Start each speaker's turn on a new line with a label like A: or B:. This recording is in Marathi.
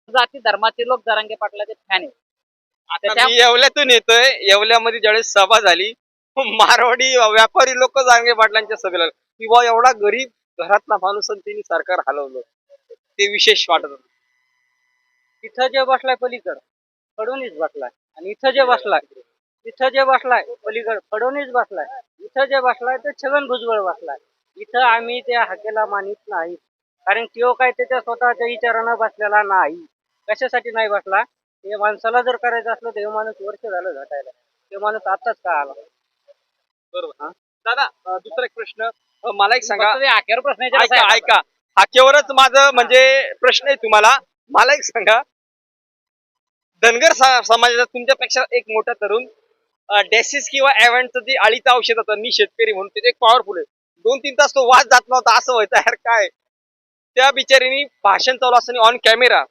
A: जाती धर्माचे लोक जरांगे पाटलाचे फॅन आहे.
B: आता मी येवल्यातून येतोय. येवल्यामध्ये ज्यावेळेस सभा झाली, मारवाडी व्यापारी लोक जरांगे पाटलांच्या सभेला आले. किंवा एवढा गरीब घरातला माणूस आणि त्यांनी सरकार हलवलं, ते विशेष वाटत होतं.
A: इथं जे बसलाय पलीकड फडणवीस बसलाय, आणि इथं जे बसलाय पलीकड फडणवीस बसलाय, इथं जे बसलाय ते छगन भुजबळ बसलाय. इथं आम्ही त्या हाकेला मानित नाही, कारण तो काय त्याच्या स्वतःच्या विचारानं बसलेला नाही. कशासाठी नाही बसला? हे माणसाला जर करायचं असलं तर हे माणूस वर्ष झालं झटायला, ते माणूस आताच का आला?
B: बरोबर. दादा दुसरा एक प्रश्न, मला एक सांगा.
A: फक्त ते हाकेवर प्रश्न
B: ऐका
A: विचारायचा आहे.
B: ऐका, हाकेवरच माझं म्हणजे प्रश्न आहे तुम्हाला. मला एक सांगा, धनगर समाजाचा तुमच्यापेक्षा एक मोठा तरुण डेसिस किंवा एव्हन्टचं जे अळीचं औषध होतं, मी शेतकरी म्हणून ते एक पॉवरफुल आहे. 2-3 तास तो वाद जात नव्हता, असं व्हायचं यार काय. त्या बिचारीनी भाषण चालू असताना ऑन कॅमेरा